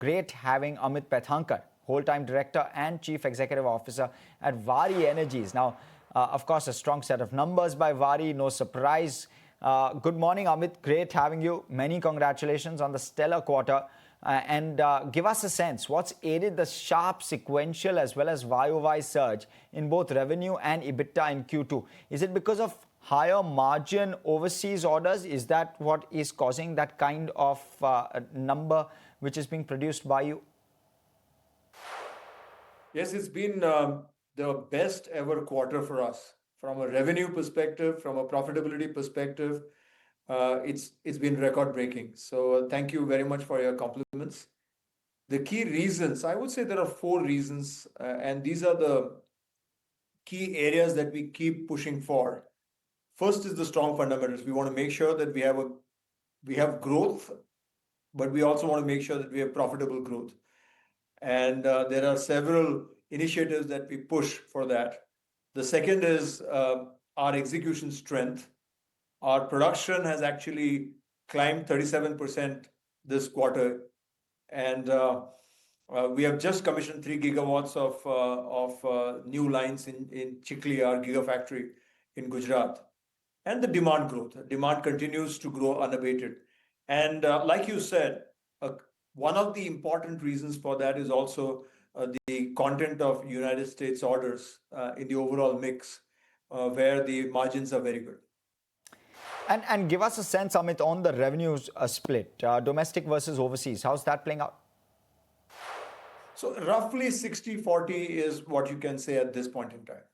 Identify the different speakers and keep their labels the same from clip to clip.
Speaker 1: Great having Amit Paithankar, whole-time director and chief executive officer at Waaree Energies. Now, of course, a strong set of numbers by Waaree, no surprise. Good morning, Amit. Great having you. Many congratulations on the stellar quarter. And give us a sense, what's aided the sharp sequential as well as YOY surge in both revenue and EBITDA in Q2? Is it because of higher margin overseas orders? Is that what is causing that kind of number which is being produced by you?
Speaker 2: Yes, it's been the best ever quarter for us from a revenue perspective, from a profitability perspective. It's been record breaking. So thank you very much for your compliments. The key reasons, I would say there are four reasons, and these are the key areas that we keep pushing for. First is the strong fundamentals. We want to make sure that we have growth, but we also want to make sure that we have profitable growth. And there are several initiatives that we push for that. The second is our execution strength. Our production has actually climbed 37% this quarter. And we have just commissioned 3 gigawatts of new lines in Chikli, our gigafactory in Gujarat. And the demand growth. Demand continues to grow unabated. And like you said, one of the important reasons for that is also the content of United States orders in the overall mix, where the margins are very good.
Speaker 1: And give us a sense, Amit, on the revenues split, domestic versus overseas. How's that playing out?
Speaker 2: So roughly 60-40 is what you can say at this point in time.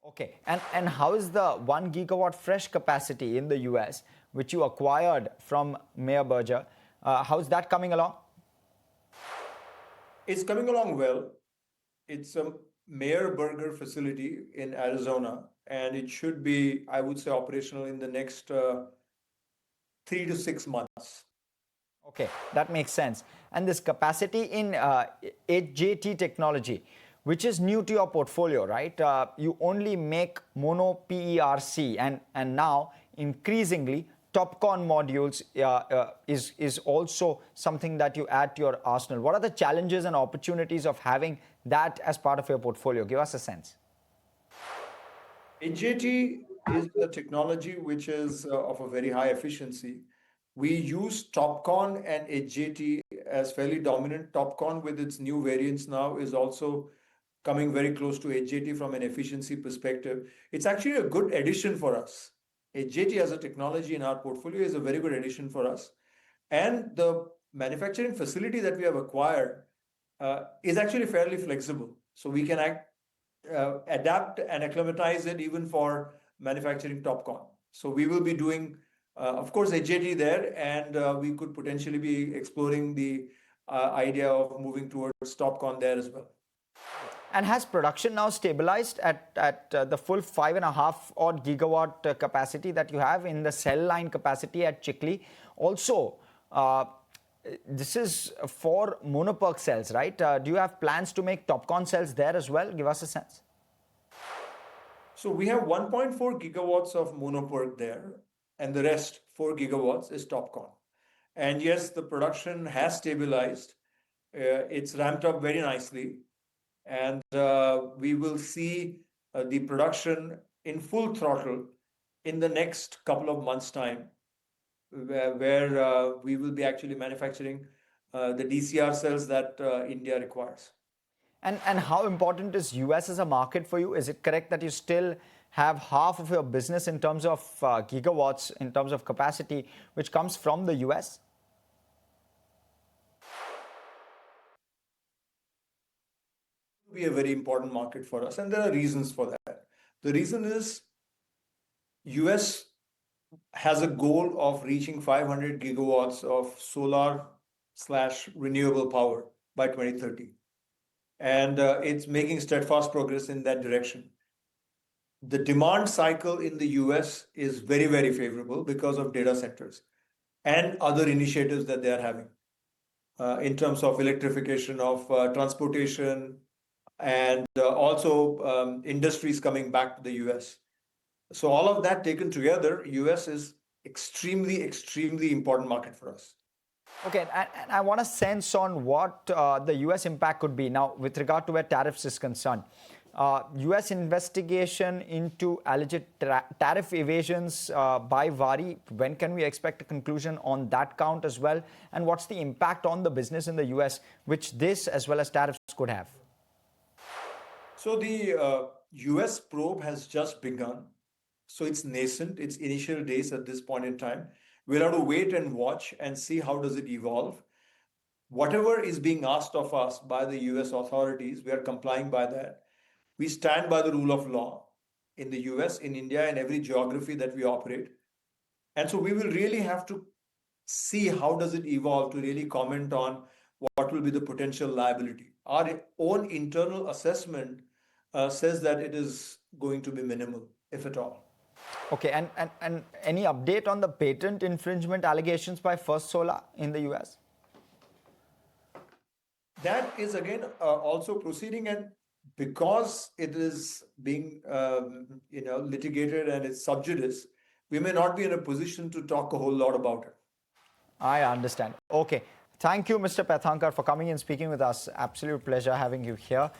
Speaker 1: Okay. And how is the 1 gigawatt fresh capacity in the US, which you acquired from Mayerberger? How's that coming along?
Speaker 2: It's coming along well. It's a Mayerberger facility in Arizona, and it should be, I would say, operational in the next 3 to 6 months.
Speaker 1: Okay, that makes sense. And this capacity in HJT technology, which is new to your portfolio, right? You only make mono PERC, and now increasingly Topcon modules is also something that you add to your arsenal. What are the challenges and opportunities of having that as part of your portfolio? Give us a sense.
Speaker 2: HJT is a technology which is of a very high efficiency. We use Topcon and HJT as fairly dominant. Topcon with its new variants now is also coming very close to HJT from an efficiency perspective. It's actually a good addition for us. HJT as a technology in our portfolio is a very good addition for us. And the manufacturing facility that we have acquired is actually fairly flexible. So we can adapt and acclimatize it even for manufacturing Topcon. So we will be doing, of course, HJT there, and we could potentially be exploring the idea of moving towards Topcon there as well.
Speaker 1: And has production now stabilized at the full 5.5 odd gigawatt capacity that you have in the cell line capacity at Chikli? Also, this is for monoPERC cells, right? Do you have plans to make Topcon cells there as well? Give us a sense.
Speaker 2: So we have 1.4 gigawatts of monoPERC there, and the rest 4 gigawatts is Topcon. And yes, the production has stabilized. It's ramped up very nicely. And we will see the production in full throttle in the next couple of months' time, where we will be actually manufacturing the DCR cells that India requires.
Speaker 1: And how important is US as a market for you? Is it correct that you still have half of your business in terms of gigawatts, in terms of capacity, which comes from the US?
Speaker 2: Be a very important market for us, and there are reasons for that. The reason is US has a goal of reaching 500 gigawatts of solar/renewable power by 2030, and it's making steadfast progress in that direction. The demand cycle in the US is very, very favorable because of data centers and other initiatives that they are having in terms of electrification of transportation, and also industries coming back to the US. So all of that taken together, US is extremely, extremely important market for us.
Speaker 1: Okay, and I want a sense on what the US impact could be. Now, with regard to where tariffs is concerned, US investigation into alleged tariff evasions by Waaree, when can we expect a conclusion on that count as well? And what's the impact on the business in the US, which this as well as tariffs could have?
Speaker 2: So the US probe has just begun. So it's nascent, it's initial days at this point in time. We'll have to wait and watch and see how does it evolve. Whatever is being asked of us by the US authorities, we are complying by that. We stand by the rule of law in the US, in India, and every geography that we operate. And so we will really have to see how does it evolve to really comment on what will be the potential liability. Our own internal assessment says that it is going to be minimal, if at all.
Speaker 1: Okay, and any update on the patent infringement allegations by First Solar in the US?
Speaker 2: That is again also proceeding, and because it is being litigated and it's sub judice, we may not be in a position to talk a whole lot about it.
Speaker 1: I understand. Okay. Thank you, Mr. Paithankar, for coming and speaking with us. Absolute pleasure having you here.